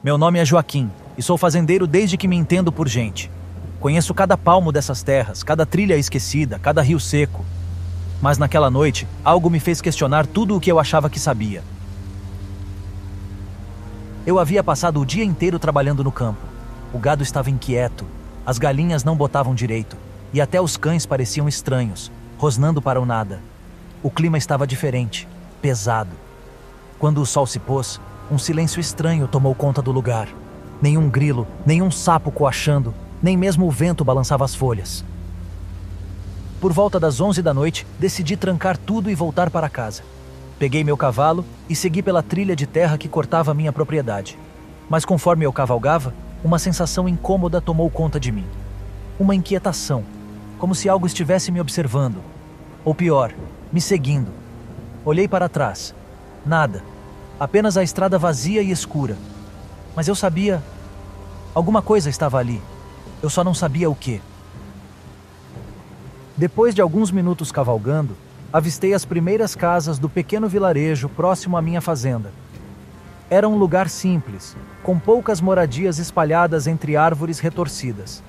Meu nome é Joaquim e sou fazendeiro desde que me entendo por gente. Conheço cada palmo dessas terras, cada trilha esquecida, cada rio seco. Mas naquela noite, algo me fez questionar tudo o que eu achava que sabia. Eu havia passado o dia inteiro trabalhando no campo. O gado estava inquieto, as galinhas não botavam direito, e até os cães pareciam estranhos, rosnando para o nada. O clima estava diferente, pesado. Quando o sol se pôs, um silêncio estranho tomou conta do lugar. Nenhum grilo, nenhum sapo coachando, nem mesmo o vento balançava as folhas. Por volta das 11 da noite, decidi trancar tudo e voltar para casa. Peguei meu cavalo e segui pela trilha de terra que cortava minha propriedade. Mas conforme eu cavalgava, uma sensação incômoda tomou conta de mim. Uma inquietação, como se algo estivesse me observando. Ou pior, me seguindo. Olhei para trás. Nada. Apenas a estrada vazia e escura. Mas eu sabia... Alguma coisa estava ali. Eu só não sabia o quê. Depois de alguns minutos cavalgando, avistei as primeiras casas do pequeno vilarejo próximo à minha fazenda. Era um lugar simples, com poucas moradias espalhadas entre árvores retorcidas.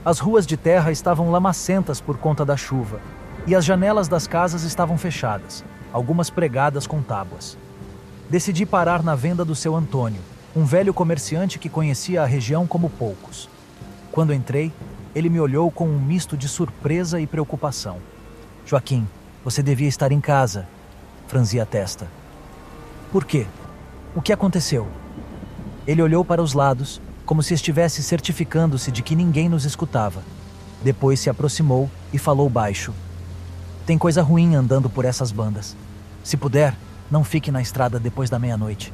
As ruas de terra estavam lamacentas por conta da chuva, e as janelas das casas estavam fechadas, algumas pregadas com tábuas. Decidi parar na venda do seu Antônio, um velho comerciante que conhecia a região como poucos. Quando entrei, ele me olhou com um misto de surpresa e preocupação. Joaquim, você devia estar em casa, franzi a testa. Por quê? O que aconteceu? Ele olhou para os lados, como se estivesse certificando-se de que ninguém nos escutava. Depois se aproximou e falou baixo. Tem coisa ruim andando por essas bandas. Se puder, não fique na estrada depois da meia-noite.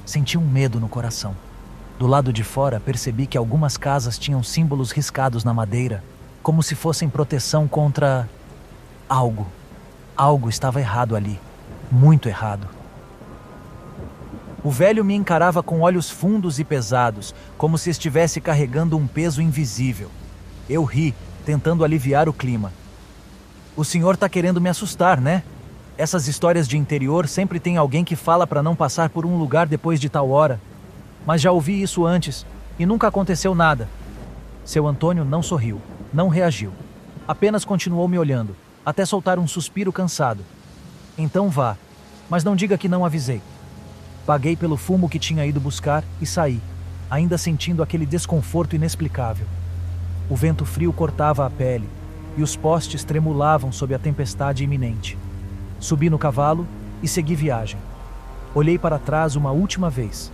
Senti um medo no coração. Do lado de fora, percebi que algumas casas tinham símbolos riscados na madeira, como se fossem proteção contra... algo. Algo estava errado ali. Muito errado. O velho me encarava com olhos fundos e pesados, como se estivesse carregando um peso invisível. Eu ri, tentando aliviar o clima. O senhor está querendo me assustar, né? Essas histórias de interior sempre tem alguém que fala para não passar por um lugar depois de tal hora. Mas já ouvi isso antes e nunca aconteceu nada. Seu Antônio não sorriu, não reagiu. Apenas continuou me olhando, até soltar um suspiro cansado. Então vá, mas não diga que não avisei. Paguei pelo fumo que tinha ido buscar e saí, ainda sentindo aquele desconforto inexplicável. O vento frio cortava a pele e os postes tremulavam sob a tempestade iminente. Subi no cavalo e segui viagem. Olhei para trás uma última vez.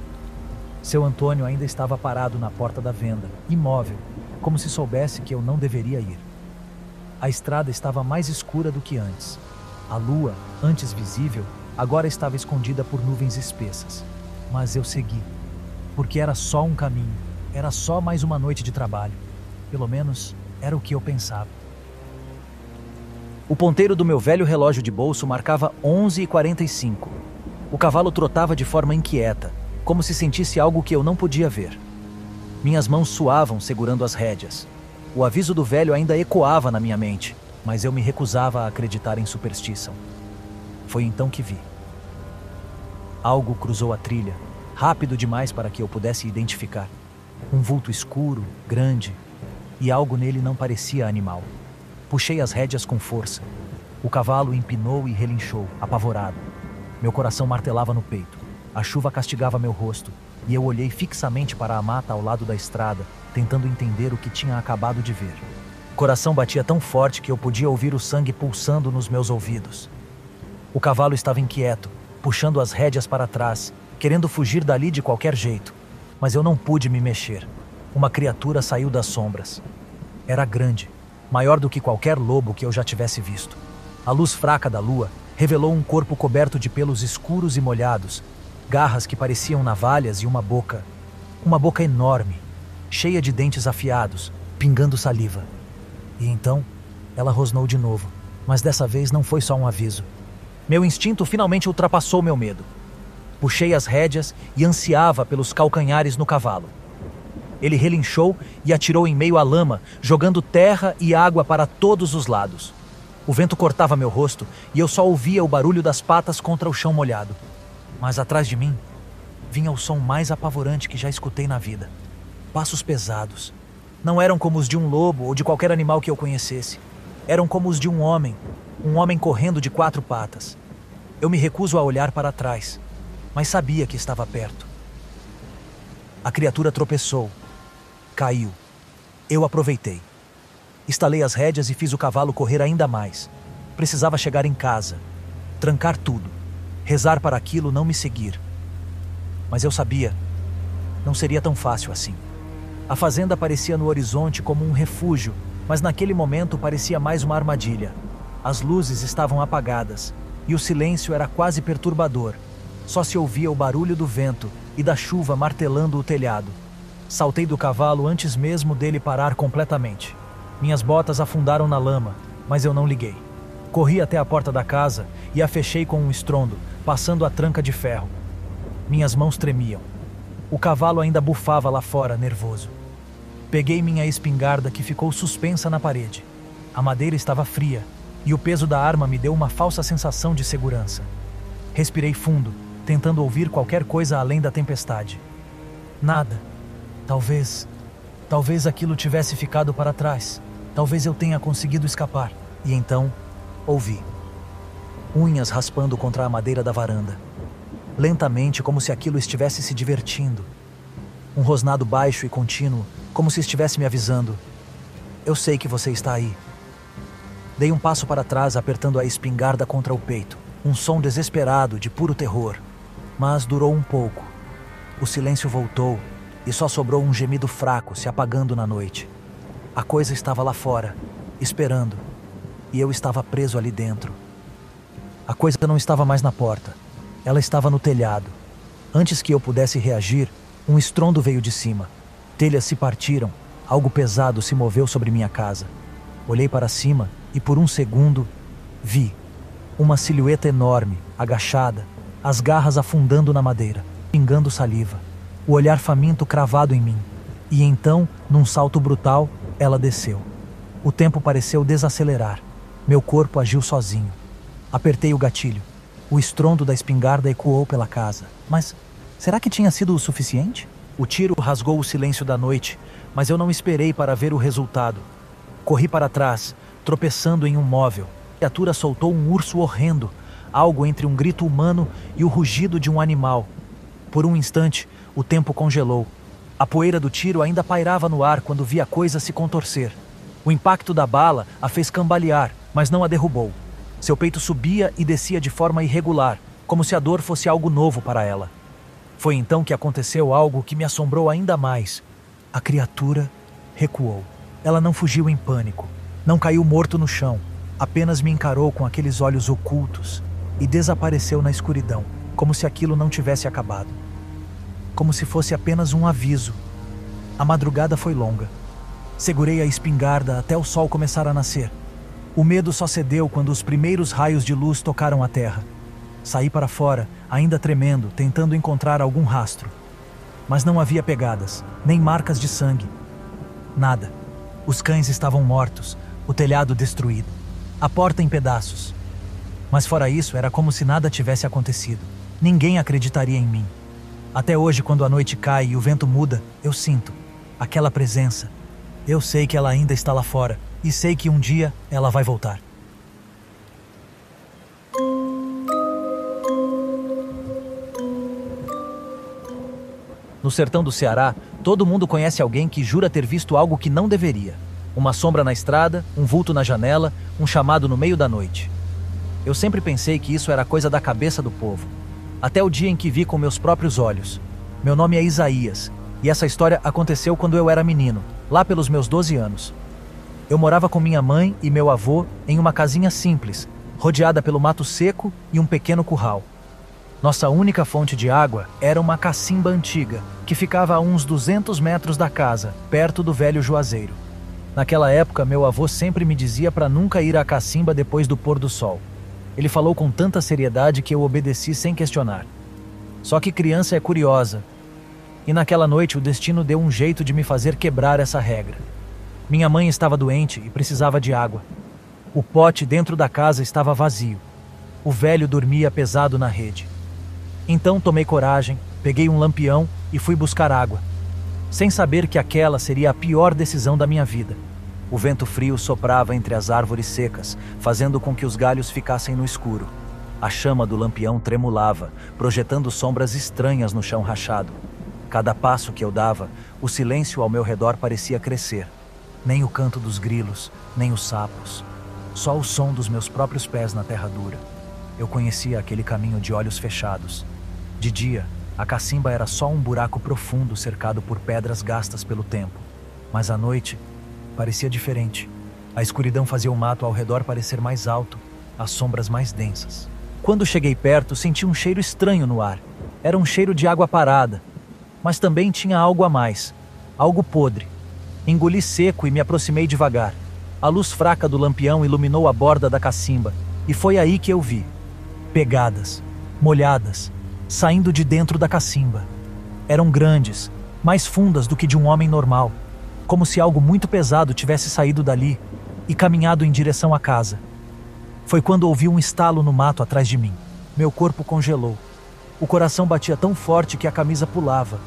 Seu Antônio ainda estava parado na porta da venda, imóvel, como se soubesse que eu não deveria ir. A estrada estava mais escura do que antes. A lua, antes visível, agora estava escondida por nuvens espessas. Mas eu segui, porque era só um caminho, era só mais uma noite de trabalho. Pelo menos, era o que eu pensava. O ponteiro do meu velho relógio de bolso marcava 11h45. O cavalo trotava de forma inquieta, como se sentisse algo que eu não podia ver. Minhas mãos suavam segurando as rédeas. O aviso do velho ainda ecoava na minha mente, mas eu me recusava a acreditar em superstição. Foi então que vi. Algo cruzou a trilha, rápido demais para que eu pudesse identificar. Um vulto escuro, grande, e algo nele não parecia animal. Puxei as rédeas com força. O cavalo empinou e relinchou, apavorado. Meu coração martelava no peito. A chuva castigava meu rosto, e eu olhei fixamente para a mata ao lado da estrada, tentando entender o que tinha acabado de ver. O coração batia tão forte que eu podia ouvir o sangue pulsando nos meus ouvidos. O cavalo estava inquieto, puxando as rédeas para trás, querendo fugir dali de qualquer jeito. Mas eu não pude me mexer. Uma criatura saiu das sombras. Era grande, maior do que qualquer lobo que eu já tivesse visto. A luz fraca da lua revelou um corpo coberto de pelos escuros e molhados, garras que pareciam navalhas e uma boca enorme, cheia de dentes afiados, pingando saliva. E então, ela rosnou de novo, mas dessa vez não foi só um aviso. Meu instinto finalmente ultrapassou meu medo. Puxei as rédeas e ansiava pelos calcanhares no cavalo. Ele relinchou e atirou em meio à lama, jogando terra e água para todos os lados. O vento cortava meu rosto e eu só ouvia o barulho das patas contra o chão molhado. Mas atrás de mim, vinha o som mais apavorante que já escutei na vida. Passos pesados. Não eram como os de um lobo ou de qualquer animal que eu conhecesse. Eram como os de um homem correndo de 4 patas. Eu me recuso a olhar para trás, mas sabia que estava perto. A criatura tropeçou. Caiu. Eu aproveitei. Estalei as rédeas e fiz o cavalo correr ainda mais. Precisava chegar em casa, trancar tudo, rezar para aquilo não me seguir. Mas eu sabia, não seria tão fácil assim. A fazenda parecia no horizonte como um refúgio, mas naquele momento parecia mais uma armadilha. As luzes estavam apagadas e o silêncio era quase perturbador. Só se ouvia o barulho do vento e da chuva martelando o telhado. Saltei do cavalo antes mesmo dele parar completamente. Minhas botas afundaram na lama, mas eu não liguei. Corri até a porta da casa e a fechei com um estrondo, passando a tranca de ferro. Minhas mãos tremiam. O cavalo ainda bufava lá fora, nervoso. Peguei minha espingarda que ficou suspensa na parede. A madeira estava fria e o peso da arma me deu uma falsa sensação de segurança. Respirei fundo, tentando ouvir qualquer coisa além da tempestade. Nada. Talvez aquilo tivesse ficado para trás. Talvez eu tenha conseguido escapar. E então, ouvi. Unhas raspando contra a madeira da varanda. Lentamente, como se aquilo estivesse se divertindo. Um rosnado baixo e contínuo, como se estivesse me avisando: eu sei que você está aí. Dei um passo para trás, apertando a espingarda contra o peito. Um som desesperado, de puro terror. Mas durou um pouco. O silêncio voltou e só sobrou um gemido fraco se apagando na noite. A coisa estava lá fora, esperando, e eu estava preso ali dentro. A coisa não estava mais na porta. Ela estava no telhado. Antes que eu pudesse reagir, um estrondo veio de cima. Telhas se partiram, algo pesado se moveu sobre minha casa. Olhei para cima e por um segundo vi uma silhueta enorme, agachada, as garras afundando na madeira, pingando saliva, o olhar faminto cravado em mim. E então, num salto brutal, ela desceu. O tempo pareceu desacelerar. Meu corpo agiu sozinho. Apertei o gatilho. O estrondo da espingarda ecoou pela casa. Mas será que tinha sido o suficiente? O tiro rasgou o silêncio da noite, mas eu não esperei para ver o resultado. Corri para trás, tropeçando em um móvel. A criatura soltou um urso horrendo, algo entre um grito humano e o rugido de um animal. Por um instante, o tempo congelou. A poeira do tiro ainda pairava no ar quando vi a coisa se contorcer. O impacto da bala a fez cambalear, mas não a derrubou. Seu peito subia e descia de forma irregular, como se a dor fosse algo novo para ela. Foi então que aconteceu algo que me assombrou ainda mais. A criatura recuou. Ela não fugiu em pânico, não caiu morto no chão, apenas me encarou com aqueles olhos ocultos e desapareceu na escuridão, como se aquilo não tivesse acabado. Como se fosse apenas um aviso. A madrugada foi longa. Segurei a espingarda até o sol começar a nascer. O medo só cedeu quando os primeiros raios de luz tocaram a terra. Saí para fora, ainda tremendo, tentando encontrar algum rastro. Mas não havia pegadas, nem marcas de sangue. Nada. Os cães estavam mortos, o telhado destruído, a porta em pedaços. Mas fora isso, era como se nada tivesse acontecido. Ninguém acreditaria em mim. Até hoje, quando a noite cai e o vento muda, eu sinto aquela presença. Eu sei que ela ainda está lá fora e sei que um dia ela vai voltar. No sertão do Ceará, todo mundo conhece alguém que jura ter visto algo que não deveria. Uma sombra na estrada, um vulto na janela, um chamado no meio da noite. Eu sempre pensei que isso era coisa da cabeça do povo. Até o dia em que vi com meus próprios olhos. Meu nome é Isaías, e essa história aconteceu quando eu era menino, lá pelos meus 12 anos. Eu morava com minha mãe e meu avô em uma casinha simples, rodeada pelo mato seco e um pequeno curral. Nossa única fonte de água era uma cacimba antiga, que ficava a uns 200 metros da casa, perto do velho juazeiro. Naquela época, meu avô sempre me dizia para nunca ir à cacimba depois do pôr do sol. Ele falou com tanta seriedade que eu obedeci sem questionar. Só que criança é curiosa. E naquela noite o destino deu um jeito de me fazer quebrar essa regra. Minha mãe estava doente e precisava de água. O pote dentro da casa estava vazio. O velho dormia pesado na rede. Então tomei coragem, Peguei um lampião e fui buscar água, sem saber que aquela seria a pior decisão da minha vida. O vento frio soprava entre as árvores secas, fazendo com que os galhos ficassem no escuro. A chama do lampião tremulava, projetando sombras estranhas no chão rachado. Cada passo que eu dava, o silêncio ao meu redor parecia crescer. Nem o canto dos grilos, nem os sapos. Só o som dos meus próprios pés na terra dura. Eu conhecia aquele caminho de olhos fechados. De dia, a cacimba era só um buraco profundo cercado por pedras gastas pelo tempo. Mas à noite, parecia diferente. A escuridão fazia o mato ao redor parecer mais alto, as sombras mais densas. Quando cheguei perto, senti um cheiro estranho no ar. Era um cheiro de água parada, mas também tinha algo a mais, algo podre. Engoli seco e me aproximei devagar. A luz fraca do lampião iluminou a borda da cacimba, e foi aí que eu vi. Pegadas, molhadas, saindo de dentro da cacimba. Eram grandes, mais fundas do que de um homem normal, como se algo muito pesado tivesse saído dali e caminhado em direção à casa. Foi quando ouvi um estalo no mato atrás de mim. Meu corpo congelou. O coração batia tão forte que a camisa pulava.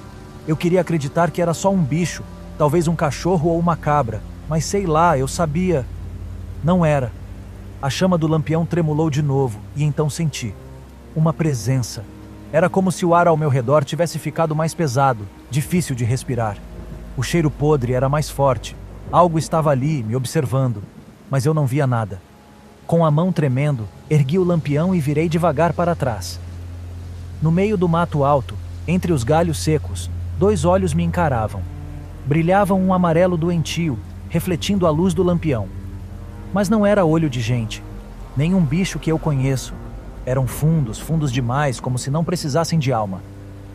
Eu queria acreditar que era só um bicho, talvez um cachorro ou uma cabra, mas sei lá, eu sabia. Não era. A chama do lampião tremulou de novo e então senti uma presença. Era como se o ar ao meu redor tivesse ficado mais pesado, difícil de respirar. O cheiro podre era mais forte. Algo estava ali, me observando, mas eu não via nada. Com a mão tremendo, ergui o lampião e virei devagar para trás. No meio do mato alto, entre os galhos secos, 2 olhos me encaravam. Brilhavam um amarelo doentio, refletindo a luz do lampião. Mas não era olho de gente, nem um bicho que eu conheço. Eram fundos demais, como se não precisassem de alma.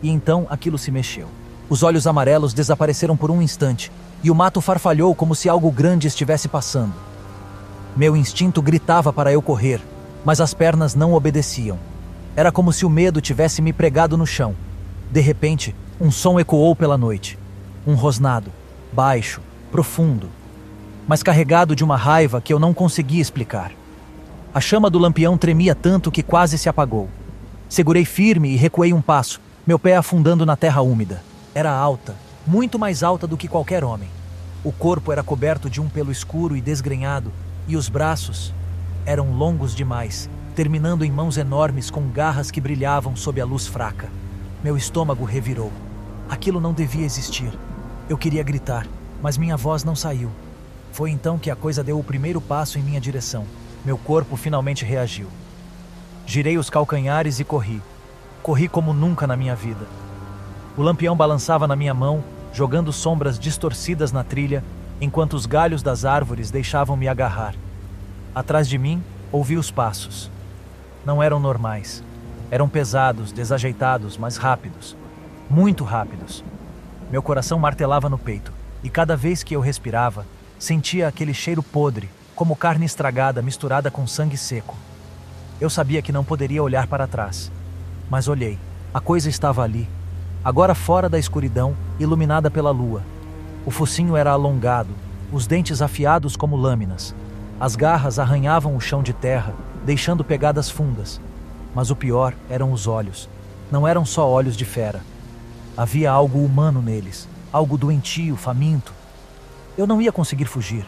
E então aquilo se mexeu. Os olhos amarelos desapareceram por um instante, e o mato farfalhou como se algo grande estivesse passando. Meu instinto gritava para eu correr, mas as pernas não obedeciam. Era como se o medo tivesse me pregado no chão. De repente, um som ecoou pela noite. Um rosnado, baixo, profundo, mas carregado de uma raiva que eu não conseguia explicar. A chama do lampião tremia tanto que quase se apagou. Segurei firme e recuei um passo, meu pé afundando na terra úmida. Era alta, muito mais alta do que qualquer homem. O corpo era coberto de um pelo escuro e desgrenhado, e os braços eram longos demais, terminando em mãos enormes com garras que brilhavam sob a luz fraca. Meu estômago revirou. Aquilo não devia existir. Eu queria gritar, mas minha voz não saiu. Foi então que a coisa deu o primeiro passo em minha direção. Meu corpo finalmente reagiu. Girei os calcanhares e corri. Corri como nunca na minha vida. O lampião balançava na minha mão, jogando sombras distorcidas na trilha, enquanto os galhos das árvores deixavam-me agarrar. Atrás de mim, ouvi os passos. Não eram normais. Eram pesados, desajeitados, mas rápidos. Muito rápidos. Meu coração martelava no peito, e cada vez que eu respirava, sentia aquele cheiro podre, como carne estragada misturada com sangue seco. Eu sabia que não poderia olhar para trás. Mas olhei. A coisa estava ali, agora fora da escuridão, iluminada pela lua. O focinho era alongado, os dentes afiados como lâminas. As garras arranhavam o chão de terra, deixando pegadas fundas. Mas o pior eram os olhos. Não eram só olhos de fera. Havia algo humano neles, algo doentio, faminto. Eu não ia conseguir fugir.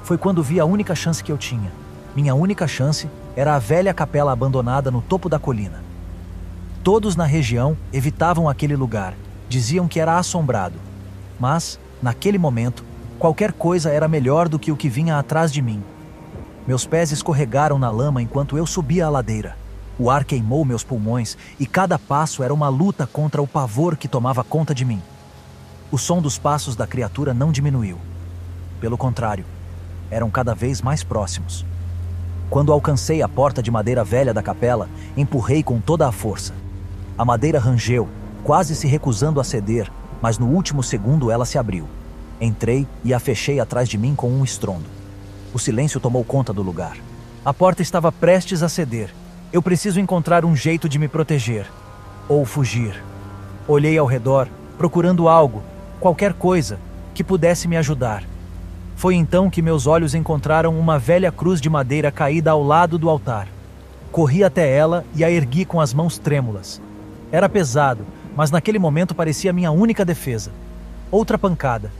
Foi quando vi a única chance que eu tinha. Minha única chance era a velha capela abandonada no topo da colina. Todos na região evitavam aquele lugar, diziam que era assombrado. Mas, naquele momento, qualquer coisa era melhor do que o que vinha atrás de mim. Meus pés escorregaram na lama enquanto eu subia a ladeira. O ar queimou meus pulmões e cada passo era uma luta contra o pavor que tomava conta de mim. O som dos passos da criatura não diminuiu. Pelo contrário, eram cada vez mais próximos. Quando alcancei a porta de madeira velha da capela, empurrei com toda a força. A madeira rangeu, quase se recusando a ceder, mas no último segundo ela se abriu. Entrei e a fechei atrás de mim com um estrondo. O silêncio tomou conta do lugar. A porta estava prestes a ceder. Eu preciso encontrar um jeito de me proteger. Ou fugir. Olhei ao redor, procurando algo, qualquer coisa, que pudesse me ajudar. Foi então que meus olhos encontraram uma velha cruz de madeira caída ao lado do altar. Corri até ela e a ergui com as mãos trêmulas. Era pesado, Mas naquele momento parecia minha única defesa. Outra pancada.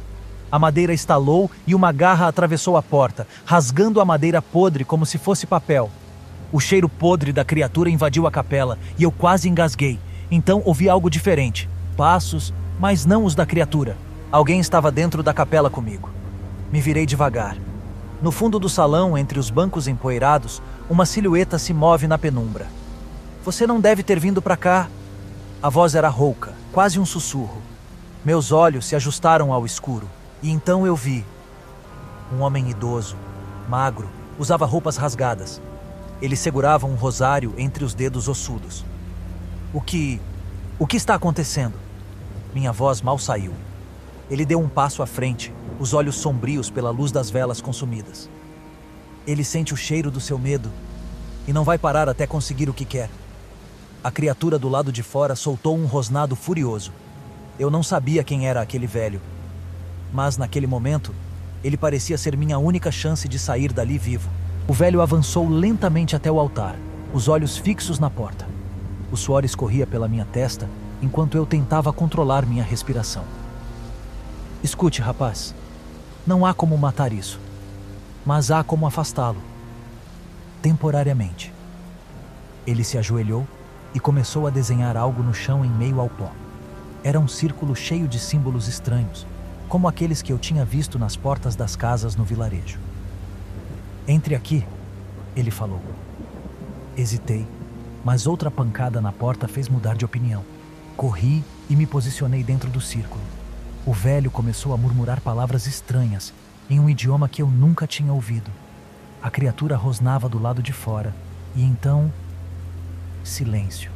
A madeira estalou e uma garra atravessou a porta, rasgando a madeira podre como se fosse papel. O cheiro podre da criatura invadiu a capela e eu quase engasguei. Então ouvi algo diferente. Passos, mas não os da criatura. Alguém estava dentro da capela comigo. Me virei devagar. No fundo do salão, entre os bancos empoeirados, uma silhueta se move na penumbra. Você não deve ter vindo para cá. A voz era rouca, quase um sussurro. Meus olhos se ajustaram ao escuro. E então eu vi um homem idoso, magro, usava roupas rasgadas. Ele segurava um rosário entre os dedos ossudos. O que está acontecendo? Minha voz mal saiu. Ele deu um passo à frente, os olhos sombrios pela luz das velas consumidas. Ele sente o cheiro do seu medo e não vai parar até conseguir o que quer. A criatura do lado de fora soltou um rosnado furioso. Eu não sabia quem era aquele velho. Mas, naquele momento, ele parecia ser minha única chance de sair dali vivo. O velho avançou lentamente até o altar, os olhos fixos na porta. O suor escorria pela minha testa, enquanto eu tentava controlar minha respiração. Escute, rapaz. Não há como matar isso. Mas há como afastá-lo. Temporariamente. Ele se ajoelhou e começou a desenhar algo no chão em meio ao pó. Era um círculo cheio de símbolos estranhos, como aqueles que eu tinha visto nas portas das casas no vilarejo. Entre aqui, ele falou. Hesitei, mas outra pancada na porta fez mudar de opinião. Corri e me posicionei dentro do círculo. O velho começou a murmurar palavras estranhas, em um idioma que eu nunca tinha ouvido. A criatura rosnava do lado de fora, e então... silêncio.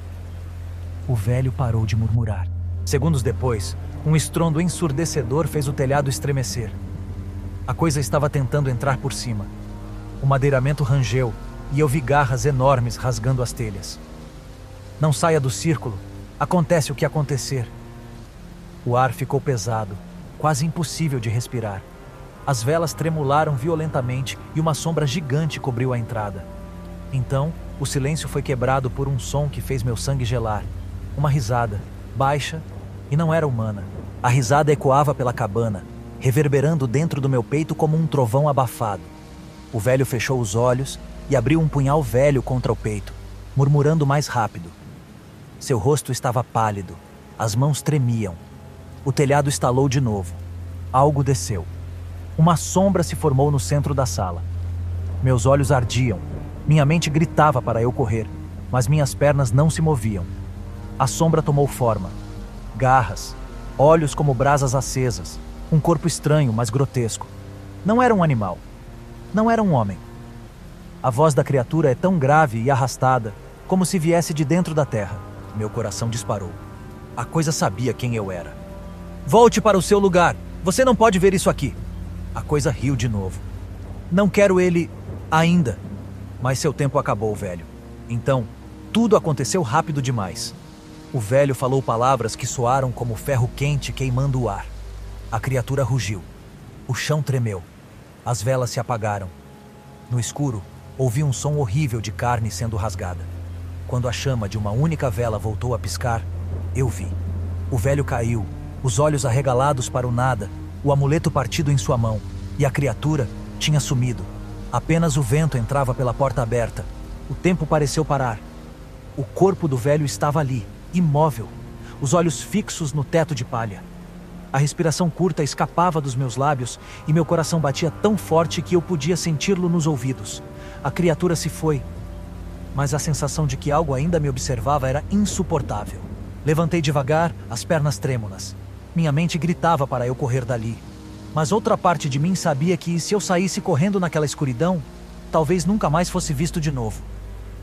O velho parou de murmurar. Segundos depois, um estrondo ensurdecedor fez o telhado estremecer. A coisa estava tentando entrar por cima. O madeiramento rangeu e eu vi garras enormes rasgando as telhas. Não saia do círculo. Acontece o que acontecer. O ar ficou pesado, quase impossível de respirar. As velas tremularam violentamente e uma sombra gigante cobriu a entrada. Então, o silêncio foi quebrado por um som que fez meu sangue gelar. Uma risada, baixa, e não era humana. A risada ecoava pela cabana, reverberando dentro do meu peito como um trovão abafado. O velho fechou os olhos e abriu um punhal velho contra o peito, murmurando mais rápido. Seu rosto estava pálido, as mãos tremiam. O telhado estalou de novo. Algo desceu. Uma sombra se formou no centro da sala. Meus olhos ardiam. Minha mente gritava para eu correr, mas minhas pernas não se moviam. A sombra tomou forma. Garras, olhos como brasas acesas, um corpo estranho, mas grotesco. Não era um animal. Não era um homem. A voz da criatura é tão grave e arrastada, como se viesse de dentro da terra. Meu coração disparou. A coisa sabia quem eu era. Volte para o seu lugar. Você não pode ver isso aqui. A coisa riu de novo. Não quero ele ainda. Mas seu tempo acabou, velho. Então, tudo aconteceu rápido demais. O velho falou palavras que soaram como ferro quente queimando o ar. A criatura rugiu. O chão tremeu. As velas se apagaram. No escuro, ouvi um som horrível de carne sendo rasgada. Quando a chama de uma única vela voltou a piscar, eu vi. O velho caiu, os olhos arregalados para o nada, o amuleto partido em sua mão, e a criatura tinha sumido. Apenas o vento entrava pela porta aberta. O tempo pareceu parar. O corpo do velho estava ali, imóvel, os olhos fixos no teto de palha. A respiração curta escapava dos meus lábios e meu coração batia tão forte que eu podia senti-lo nos ouvidos. A criatura se foi, mas a sensação de que algo ainda me observava era insuportável. Levantei devagar, as pernas trêmulas. Minha mente gritava para eu correr dali. Mas outra parte de mim sabia que, se eu saísse correndo naquela escuridão, talvez nunca mais fosse visto de novo.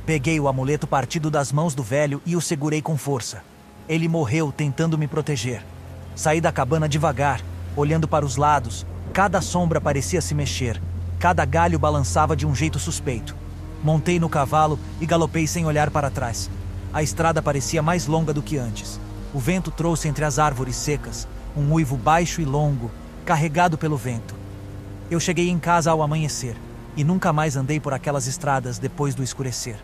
Peguei o amuleto partido das mãos do velho e o segurei com força. Ele morreu tentando me proteger. Saí da cabana devagar, olhando para os lados. Cada sombra parecia se mexer. Cada galho balançava de um jeito suspeito. Montei no cavalo e galopei sem olhar para trás. A estrada parecia mais longa do que antes. O vento trouxe entre as árvores secas um uivo baixo e longo, carregado pelo vento. Eu cheguei em casa ao amanhecer e nunca mais andei por aquelas estradas depois do escurecer.